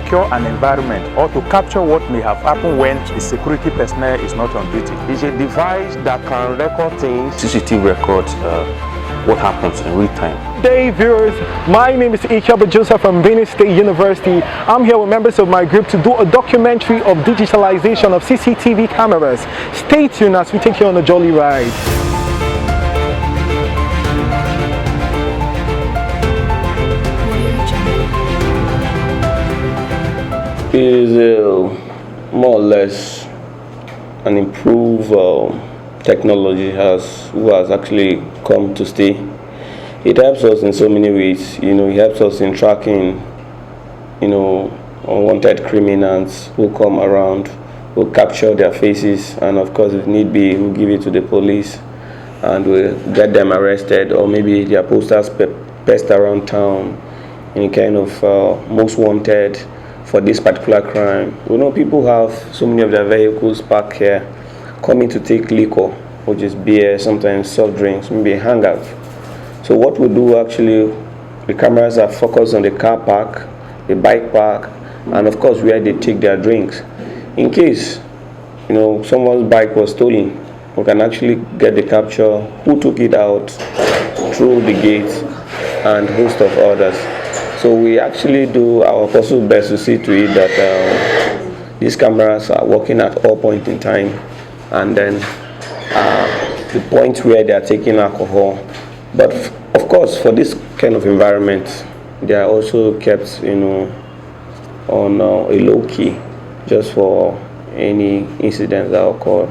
secure an environment or to capture what may have happened when the security personnel is not on duty. It's a device that can record things. CCTV records what happens in real time. Good day, viewers. My name is Joseph from Benue State University. I'm here with members of my group to do a documentary of digitalization of CCTV cameras. Stay tuned as we take you on a jolly ride. It is more or less an improved technology who has actually come to stay. It helps us in so many ways. It helps us in tracking, unwanted criminals who come around, who capture their faces, and of course, if need be, we'll give it to the police and we'll get them arrested, or maybe their posters pest around town, any kind of most wanted for this particular crime. People have so many of their vehicles parked here, coming to take liquor, which is beer, sometimes soft drinks, maybe a hangout. So what we do actually, the cameras are focused on the car park, the bike park, and of course where they take their drinks. In case someone's bike was stolen, we can actually get the capture, who took it out, through the gate, and host of others. So we actually do our possible best to see to it that these cameras are working at all points in time, and then the point where they are taking alcohol. But of course, for this kind of environment, they are also kept, on a low key, just for any incidents that occur.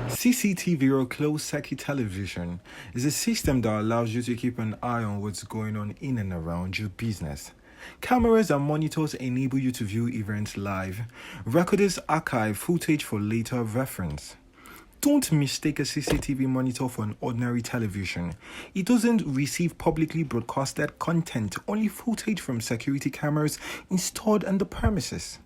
CCTV or closed circuit television is a system that allows you to keep an eye on what's going on in and around your business. Cameras and monitors enable you to view events live. Recorders archive footage for later reference. Don't mistake a CCTV monitor for an ordinary television. It doesn't receive publicly broadcasted content, only footage from security cameras installed on the premises.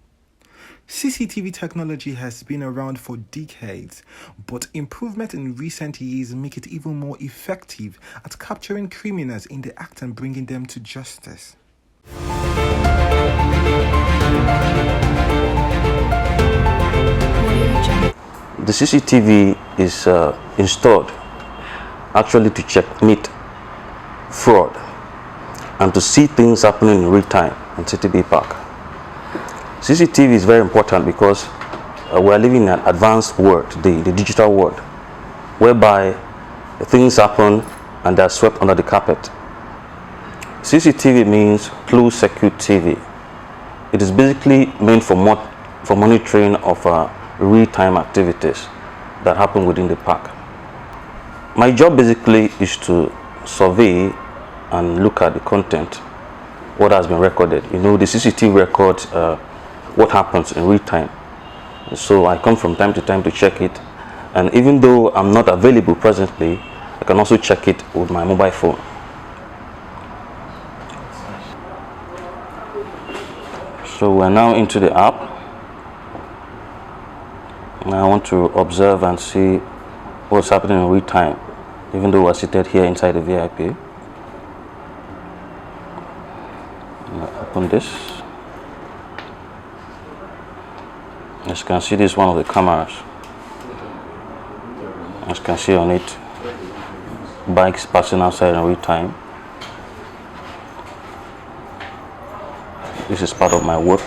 CCTV technology has been around for decades, but improvement in recent years make it even more effective at capturing criminals in the act and bringing them to justice. The CCTV is installed actually to checkmate fraud and to see things happening in real time in CTB Park. CCTV is very important because we are living in an advanced world today, the digital world, whereby things happen and they are swept under the carpet. CCTV means closed circuit TV. It is basically meant for monitoring of real-time activities that happen within the park. My job basically is to survey and look at the content, what has been recorded. The CCTV records what happens in real time. So I come from time to time to check it, and even though I'm not available presently, I can also check it with my mobile phone. So we're now into the app. And I want to observe and see what's happening in real time, even though we're seated here inside the VIP. Open this. As you can see, this is one of the cameras. As you can see on it, bikes passing outside in real time. This is part of my work.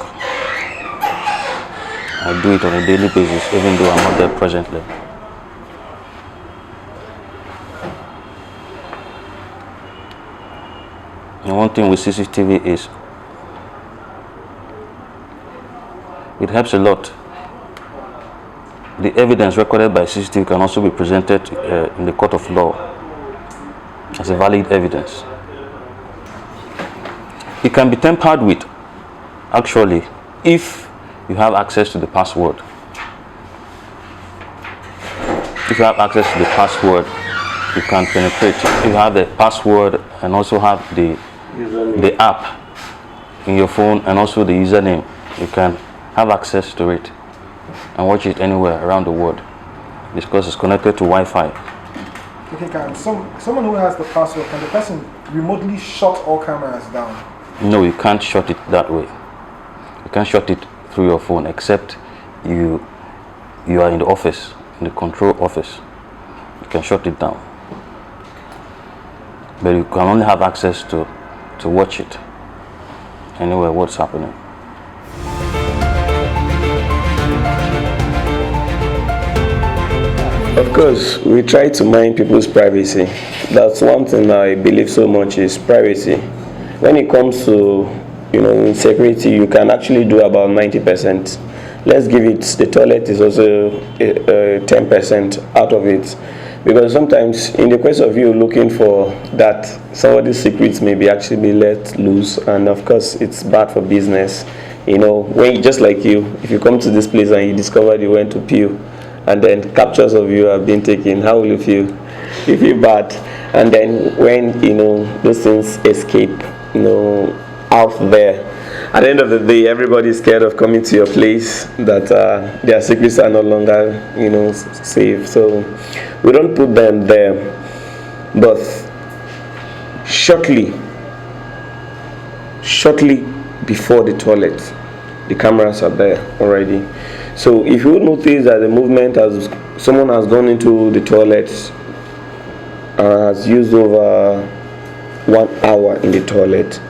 I do it on a daily basis, even though I'm not there presently. And one thing with CCTV is it helps a lot. The evidence recorded by CCTV can also be presented in the court of law as a valid evidence. It can be tampered with, actually, if you have access to the password. If you have access to the password, you can penetrate. If you have the password and also have the app in your phone and also the username, you can have access to it and watch it anywhere around the world because it's connected to Wi-Fi. Okay, can someone who has the password, can the person remotely shut all cameras down? No, you can't shut it that way. You can't shut it through your phone except you are in the office, in the control office. You can shut it down. But you can only have access to watch it anywhere what's happening. Of course, we try to mind people's privacy. That's one thing I believe so much is privacy. When it comes to, security, you can actually do about 90%. Let's give it, the toilet is also 10% out of it. Because sometimes in the quest of you looking for that, somebody's secrets may be actually be let loose, and of course it's bad for business. When just like you, if you come to this place and you discover you went to pee, and then captures of you have been taken, how will you feel? You feel bad. And then when those things escape, out there, at the end of the day, everybody's scared of coming to your place, that their secrets are no longer safe. So we don't put them there. But shortly before the toilet, the cameras are there already. So if you notice that the movement someone has gone into the toilet and has used over 1 hour in the toilet,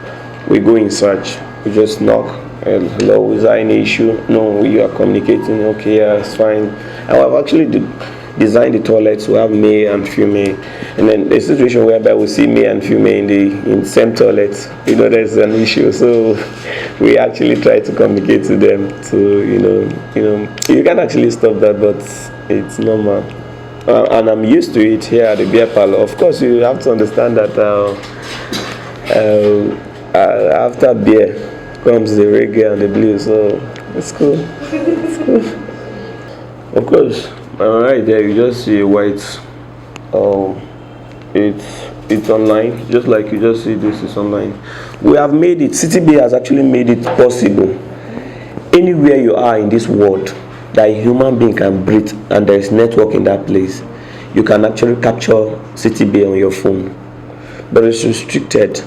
we go in search. We just knock. Hello, is there any issue? No, you are communicating. Okay, yeah, it's fine. And I've actually designed the toilets to have male and female. And then a situation whereby we see male and female in the same toilet, there's an issue. So we actually try to communicate to them to, you can actually stop that, but it's normal. And I'm used to it here at the beer parlor. Of course, you have to understand that after beer comes the reggae and the blues, so it's cool. Of course, right there you just see a white. It's online, just like you just see this is online. We have made it. CTB has actually made it possible. Anywhere you are in this world, that a human being can breathe, and there is network in that place, you can actually capture CTB on your phone, but it's restricted.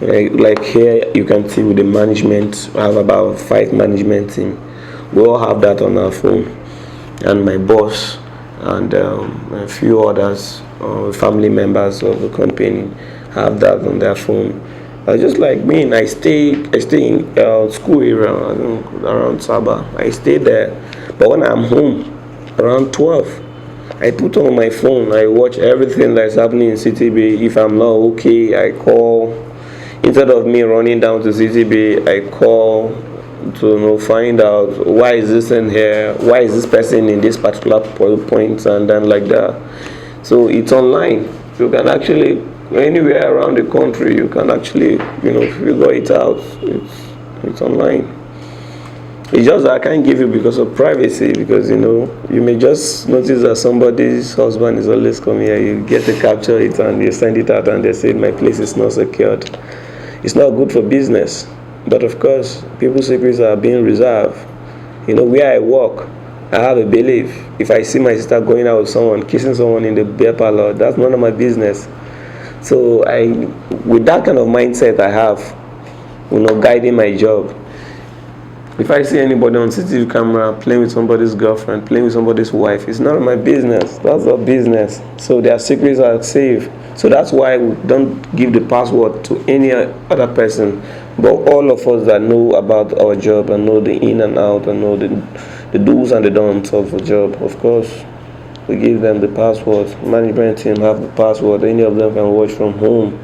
Like here, you can see with the management, I have about 5 management team. We all have that on our phone, and my boss and a few others, family members of the company, have that on their phone. Just like me, I stay in school area around Saba. I stay there, but when I'm home around 12, I put on my phone. I watch everything that's happening in CTB. If I'm not okay, I call. Instead of me running down to CCTV, I call to find out why is this in here, why is this person in this particular point, and then like that. So it's online. You can actually, anywhere around the country, you can actually, figure it out. It's online. It's just that I can't give you because of privacy, because you may just notice that somebody's husband is always coming here. You get to capture it and you send it out and they say my place is not secured. It's not good for business, but of course, people's secrets are being reserved. Where I work, I have a belief. If I see my sister going out with someone, kissing someone in the beer parlor, that's none of my business. So with that kind of mindset I have, guiding my job. If I see anybody on CCTV camera playing with somebody's girlfriend, playing with somebody's wife, it's none of my business. That's our business. So their secrets are safe. So that's why we don't give the password to any other person. But all of us that know about our job and know the in and out and know the do's and the don'ts of the job, of course, we give them the password. Management team have the password. Any of them can watch from home,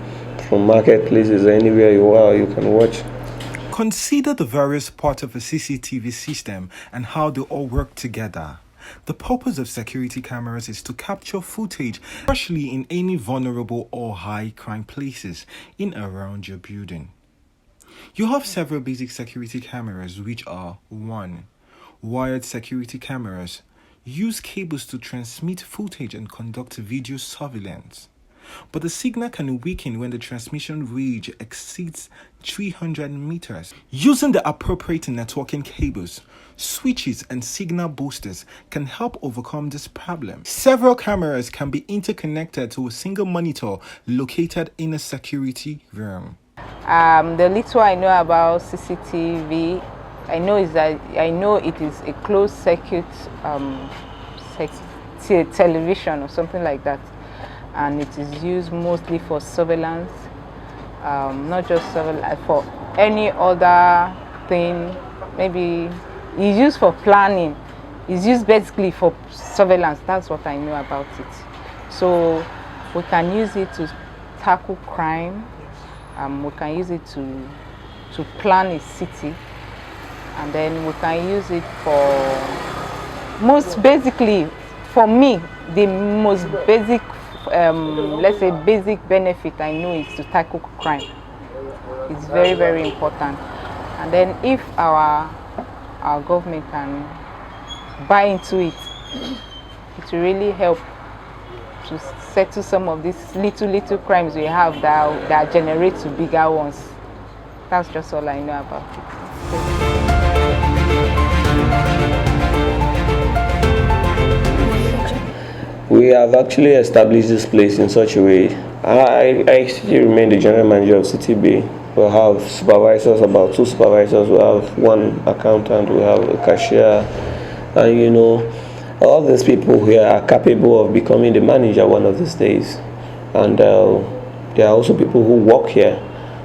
from marketplaces, anywhere you are, you can watch. Consider the various parts of a CCTV system and how they all work together. The purpose of security cameras is to capture footage, especially in any vulnerable or high crime places in and around your building. You have several basic security cameras, which are 1. Wired security cameras use cables to transmit footage and conduct video surveillance. But the signal can weaken when the transmission range exceeds 300 meters. Using the appropriate networking cables, switches and signal boosters can help overcome this problem. Several cameras can be interconnected to a single monitor located in a security room. The little I know about CCTV I know is that it is a closed circuit television or something like that, and it is used mostly for surveillance, not just surveillance, for any other thing. Maybe it's used for planning. It's used basically for surveillance. That's what I know about it. So we can use it to tackle crime. We can use it to plan a city, and then we can use it for most basically, for me, the most basic, let's say basic benefit I know is to tackle crime. It's very, very important. And then if our government can buy into it, it will really help to settle some of these little crimes we have that generate to bigger ones. That's just all I know about it. We have actually established this place in such a way. I still remain the general manager of CTB. We'll have supervisors, about 2 supervisors. We'll have 1 accountant. We have a cashier, and you know, all these people here are capable of becoming the manager one of these days. And there are also people who work here.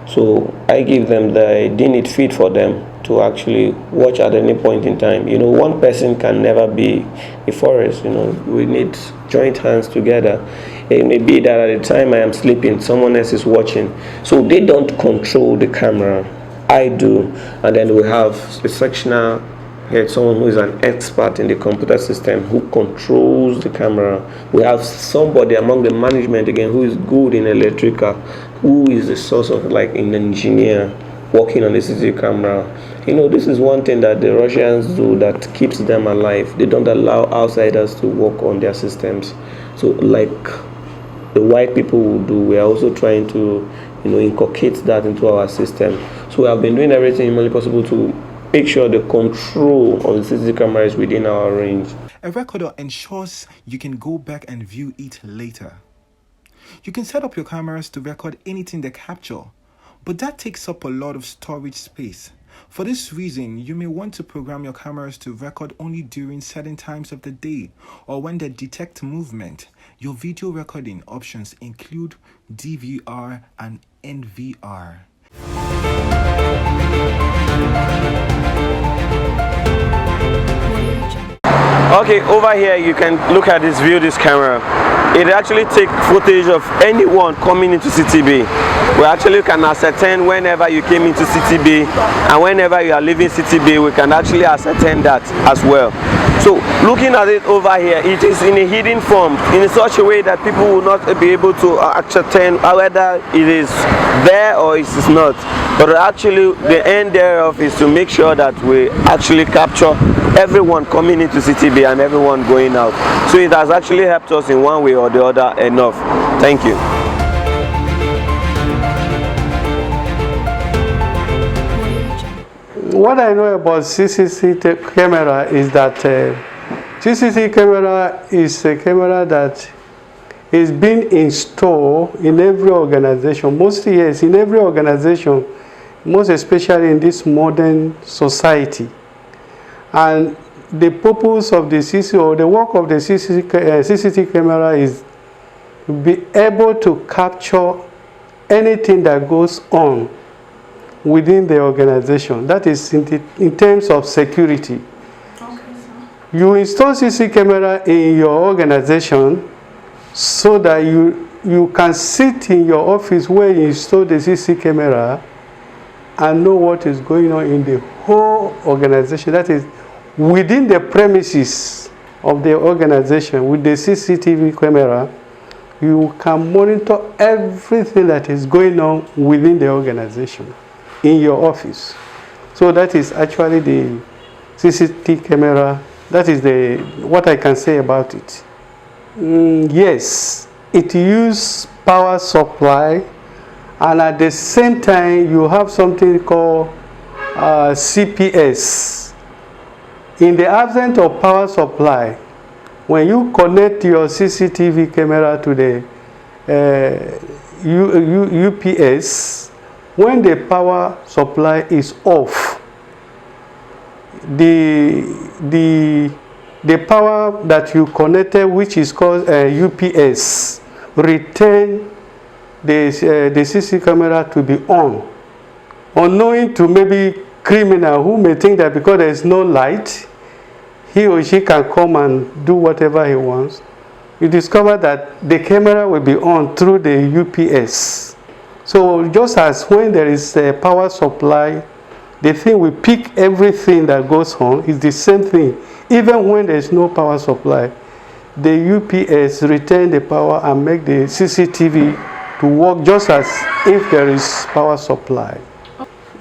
So I give them the need feed for them to actually watch at any point in time. You know, one person can never be a forest. You know, we need joint hands together. It may be that at the time I am sleeping, someone else is watching. So they don't control the camera. I do. And then we have a sectional head, someone who is an expert in the computer system who controls the camera. We have somebody among the management again who is good in electrical, who is the source of like an engineer working on the CCTV camera. You know, this is one thing that the Russians do that keeps them alive. They don't allow outsiders to work on their systems. So like the white people will do, we are also trying to, you know, inculcate that into our system. So we have been doing everything humanly possible to make sure the control of the CCTV camera is within our range. A recorder ensures you can go back and view it later. You can set up your cameras to record anything they capture, but that takes up a lot of storage space. For this reason, you may want to program your cameras to record only during certain times of the day or when they detect movement. Your video recording options include DVR and NVR. Okay, over here you can look at this camera. It actually takes footage of anyone coming into CTB. We actually can ascertain whenever you came into CTB and whenever you are leaving CTB, we can actually ascertain that as well. So looking at it over here, it is in a hidden form in such a way that people will not be able to ascertain whether it is there or it is not. But actually the end thereof is to make sure that we actually capture everyone coming into CTB and everyone going out. So it has actually helped us in one way or the other enough. Thank you. What I know about CCTV camera is that CCTV camera is a camera that is being installed in every organization, mostly yes, in every organization, most especially in this modern society. And the purpose of the CCTV or the work of the CCTV camera is to be able to capture anything that goes on within the organization. That is in terms of security. Okay, you install CCTV camera in your organization so that you can sit in your office where you install the CCTV camera and know what is going on in the whole organization. That is within the premises of the organization. With the CCTV camera, you can monitor everything that is going on within the organization in your office. So that is actually the CCTV camera. That is what I can say about it. Yes, it uses power supply, and at the same time you have something called CPS. In the absence of power supply, when you connect your CCTV camera to the UPS, when the power supply is off, the power that you connected, which is called UPS, retain the CC camera to be on, unknowing to maybe criminal who may think that because there is no light, he or she can come and do whatever he wants. You discover that the camera will be on through the UPS. So just as when there is a power supply, the thing will pick everything that goes on. It's the same thing. Even when there is no power supply, the UPS retain the power and make the CCTV to work just as if there is power supply.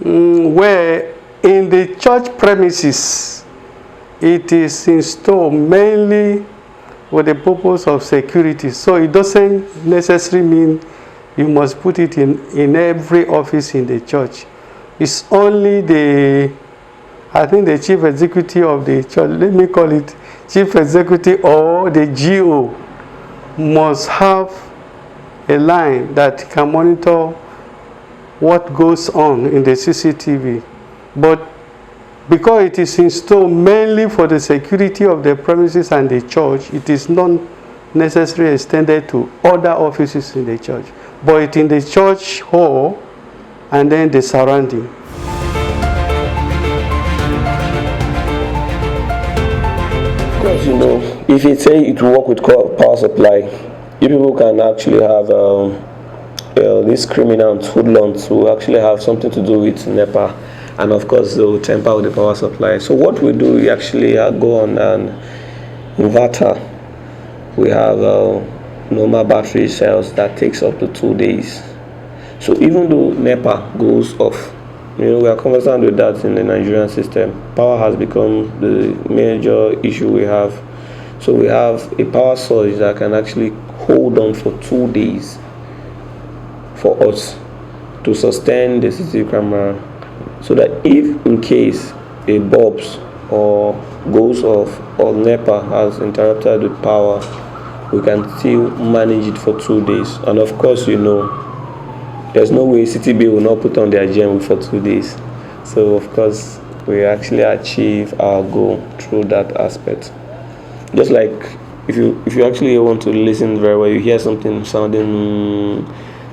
Where in the church premises, it is installed mainly with the purpose of security. So it doesn't necessarily mean you must put it in every office in the church. It's only I think the chief executive of the church, let me call it chief executive or the GO, must have a line that can monitor what goes on in the CCTV. But because it is installed mainly for the security of the premises and the church, it is not necessarily extended to other offices in the church, but it's in the church hall and then the surrounding. Because if it say it will work with power supply, you people can actually have these criminals, hoodlums, who actually have something to do with NEPA, and of course they will tamper with the power supply. So what we do, we actually go on an inverter. We have normal battery cells that takes up to 2 days. So even though NEPA goes off, we are conversant with that in the Nigerian system. Power has become the major issue we have. So we have a power source that can actually hold on for 2 days for us to sustain the CCTV camera, so that if in case a bulbs or goes off or NEPA has interrupted with power, we can still manage it for 2 days. And of course, there's no way CTB will not put on their gem for 2 days. So of course, we actually achieve our goal through that aspect. Just like if you actually want to listen very well, you hear something sounding,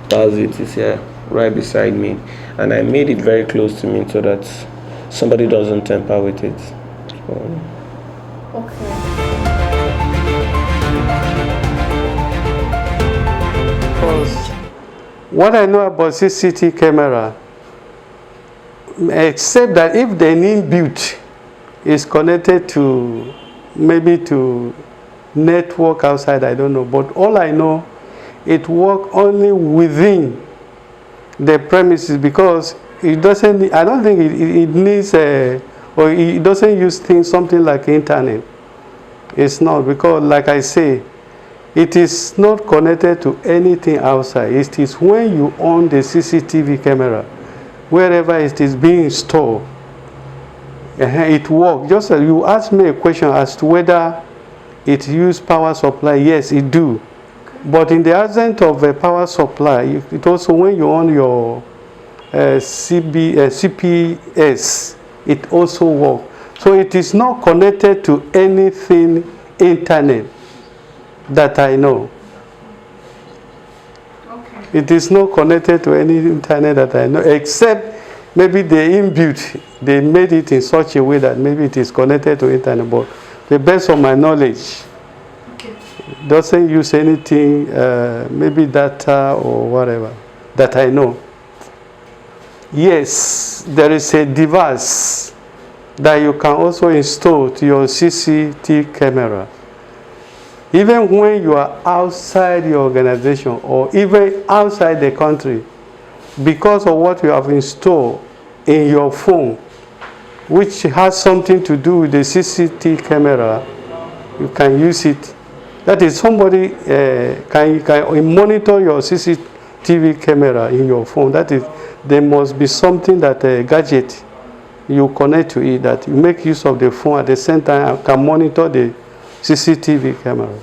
that's it is here right beside me, and I made it very close to me so that somebody doesn't tamper with it. So. Okay. What I know about CCTV camera, except that if the inbuilt is connected to maybe to network outside, I don't know. But all I know, it works only within the premises, because it doesn't. I don't think it needs or it doesn't use something like internet. It's not, because like I say, it is not connected to anything outside. It is when you own the CCTV camera, wherever it is being stored, it works. Just as you asked me a question as to whether it uses power supply. Yes, it do. But in the absence of a power supply, it also, when you own your CPS, it also works. So it is not connected to anything internet that I know. Okay. It is not connected to any internet that I know, except maybe the inbuilt, they made it in such a way that maybe it is connected to internet. But the best of my knowledge, okay, doesn't use anything, maybe data or whatever, that I know. Yes, there is a device that you can also install to your CCTV camera. Even when you are outside your organization or even outside the country, because of what you have installed in your phone, which has something to do with the CCTV camera, you can use it. That is, somebody can monitor your CCTV camera in your phone. That is, there must be something that a gadget you connect to it, that you make use of the phone at the same time and can monitor the CCTV camera.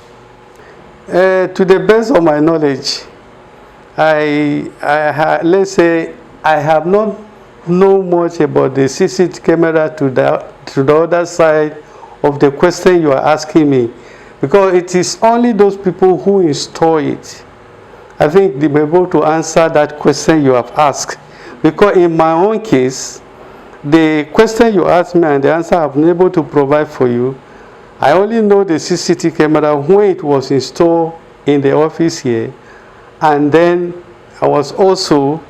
To the best of my knowledge, let's say I have not known much about the CCTV camera to to the other side of the question you are asking me, because it is only those people who install it. I think they will be able to answer that question you have asked. Because in my own case, the question you asked me and the answer I've been able to provide for you, I only know the CCTV camera when it was installed in the office here, and then I was also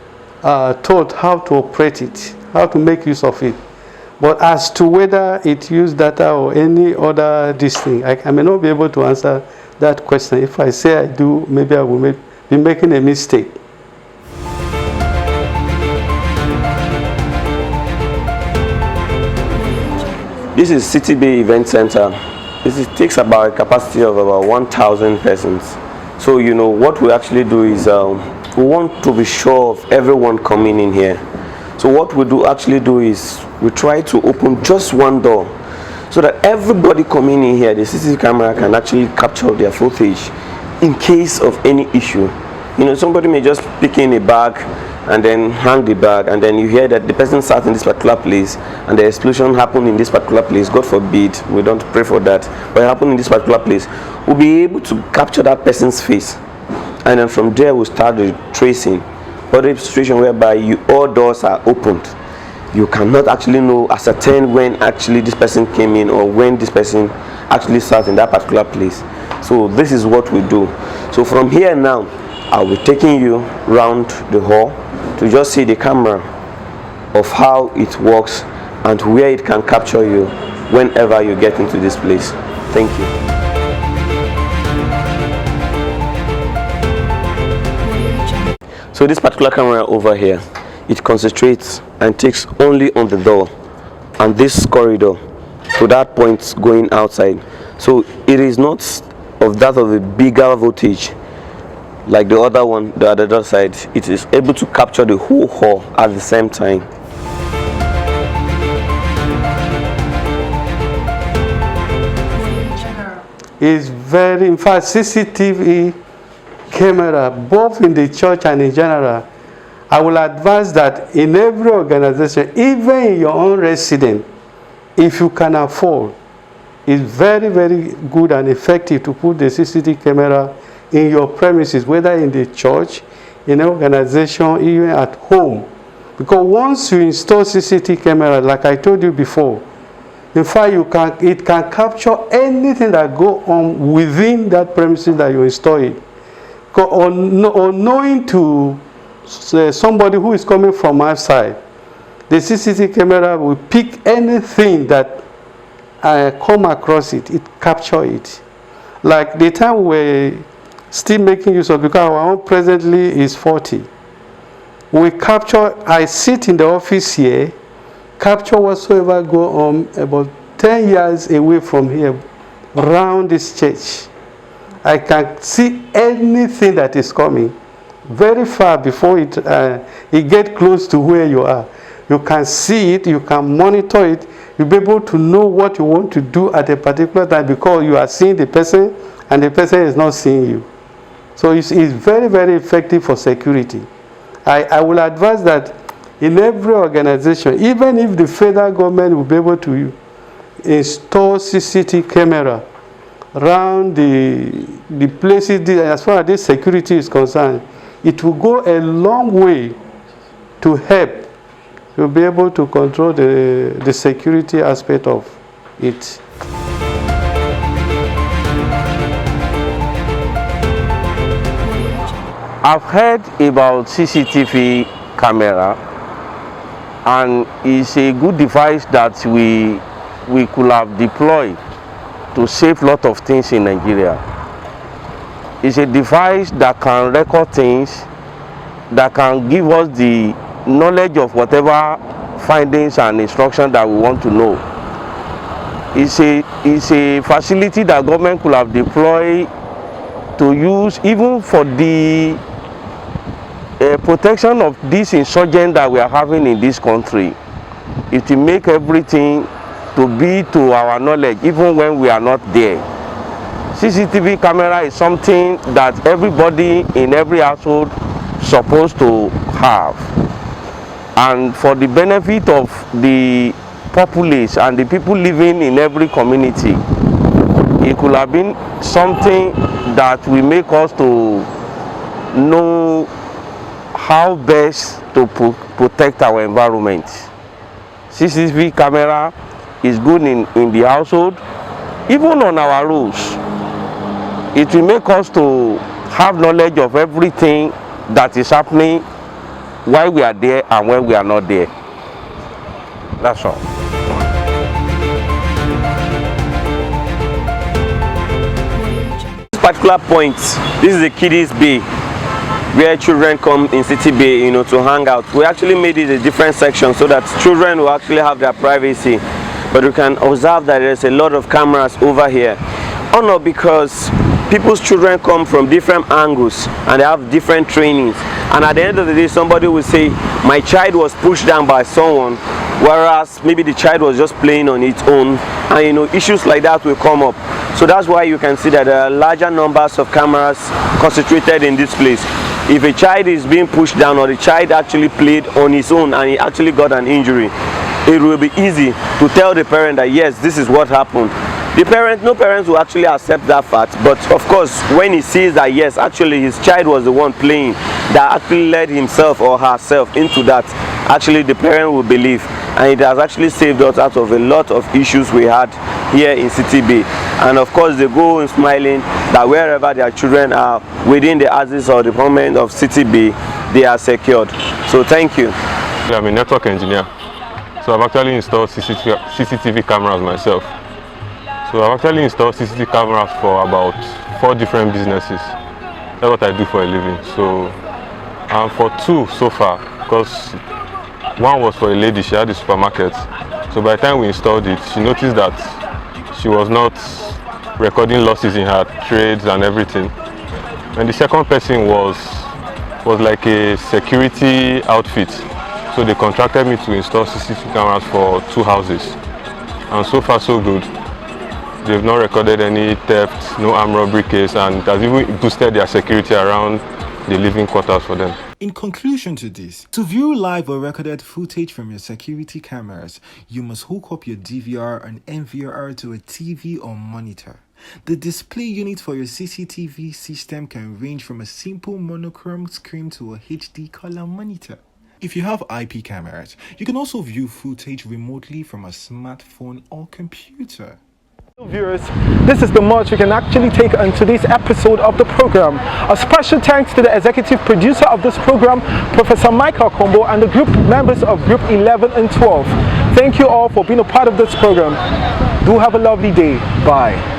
taught how to operate it, how to make use of it. But as to whether it used data or any other this thing, I may not be able to answer that question. If I say I do, maybe I will be making a mistake. This is CTB Event Center. This takes about a capacity of about 1,000 persons. So you know what we actually do is we want to be sure of everyone coming in here. So what we do is we try to open just one door so that everybody coming in here, the CCTV camera can actually capture their footage in case of any issue. You know, somebody may just pick in a bag and then hang the bag, and then you hear that the person sat in this particular place and the explosion happened in this particular place. God forbid, we don't pray for that, but it happened in this particular place. We'll be able to capture that person's face, and then from there we'll start the tracing. But the situation whereby all doors are opened, you cannot actually ascertain when actually this person came in or when this person actually sat in that particular place. So this is what we do. So from here now, I'll be taking you round the hall to just see the camera of how it works and where it can capture you whenever you get into this place. Thank you. So this particular camera over here, it concentrates and takes only on the door and this corridor to that point going outside. So it is not of that of a bigger voltage like the other one, the other side. It is able to capture the whole hall at the same time. Is very, in fact, CCTV camera, both in the church and in general, I will advise that in every organization, even in your own residence, if you can afford, it's very, very good and effective to put the CCTV camera in your premises, whether in the church, in an organization, even at home. Because once you install CCTV camera, like I told you before, in fact, it can capture anything that goes on within that premises that you install it. Or knowing to somebody who is coming from outside, the CCTV camera will pick anything that come across it, it capture it. Like the time we're still making use of, because our own presently is 40. We capture, I sit in the office here, capture whatsoever go on about 10 yards away from here, around this church. I can see anything that is coming very far before it get close to where you are. You can see it, you can monitor it, you'll be able to know what you want to do at a particular time because you are seeing the person and the person is not seeing you. So it's very, very effective for security. I will advise that in every organization, even if the federal government will be able to install CCTV camera around the places, as far as this security is concerned, it will go a long way to help to be able to control the security aspect of it. I've heard about CCTV camera, and it's a good device that we could have deployed to save a lot of things in Nigeria. It's a device that can record things, that can give us the knowledge of whatever findings and instructions that we want to know. It's a facility that government could have deployed to use even for the protection of these insurgents that we are having in this country. It will make everything to be to our knowledge even when we are not there. CCTV camera is something that everybody in every household is supposed to have. And for the benefit of the populace and the people living in every community, it could have been something that will make us to know how best to protect our environment. CCTV camera is good in the household, even on our roads. It will make us to have knowledge of everything that is happening while we are there and when we are not there. That's all. This particular point, this is the kiddies bay where children come in City Bay, you know, to hang out. We actually made it a different section so that children will actually have their privacy. But you can observe that there's a lot of cameras over here. Oh no, because people's children come from different angles and they have different trainings. And at the end of the day, somebody will say, my child was pushed down by someone, whereas maybe the child was just playing on its own. And you know, issues like that will come up. So that's why you can see that there are larger numbers of cameras concentrated in this place. If a child is being pushed down or the child actually played on his own and he actually got an injury, it will be easy to tell the parent that yes, this is what happened. No parents will actually accept that fact, but of course when he sees that yes, actually his child was the one playing that actually led himself or herself into that, actually the parent will believe, and it has actually saved us out of a lot of issues we had here in City Bay. And of course they go in smiling that wherever their children are within the axis or department of City Bay, they are secured. So thank you. I'm a network engineer, so I've actually installed CCTV cameras myself. So I've actually installed CCTV cameras for about 4 different businesses. That's what I do for a living. So for 2 so far, because one was for a lady, she had a supermarket. So by the time we installed it, she noticed that she was not recording losses in her trades and everything. And the second person was like a security outfit. So they contracted me to install CCTV cameras for 2 houses. And so far so good. They've not recorded any theft, no armed robbery case, and it has even boosted their security around the living quarters for them. In conclusion to this, to view live or recorded footage from your security cameras, you must hook up your DVR and NVR to a TV or monitor. The display unit for your CCTV system can range from a simple monochrome screen to a HD color monitor. If you have IP cameras, you can also view footage remotely from a smartphone or computer. Viewers, this is the much we can actually take on today's episode of the program. A special thanks to the executive producer of this program, Professor Michael Combo, and the group members of Group 11 and 12. Thank you all for being a part of this program. Do have a lovely day. Bye.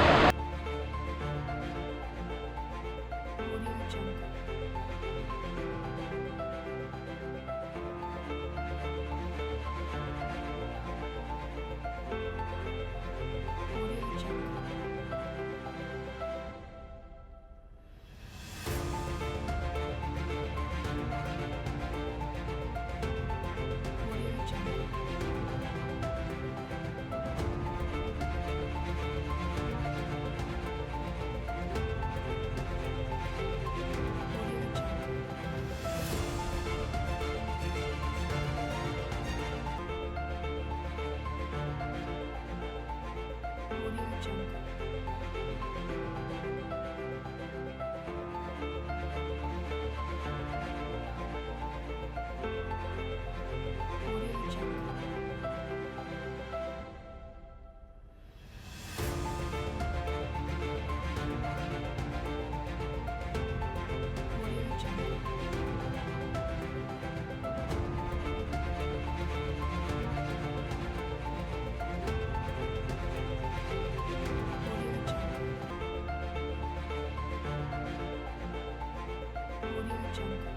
Jungle.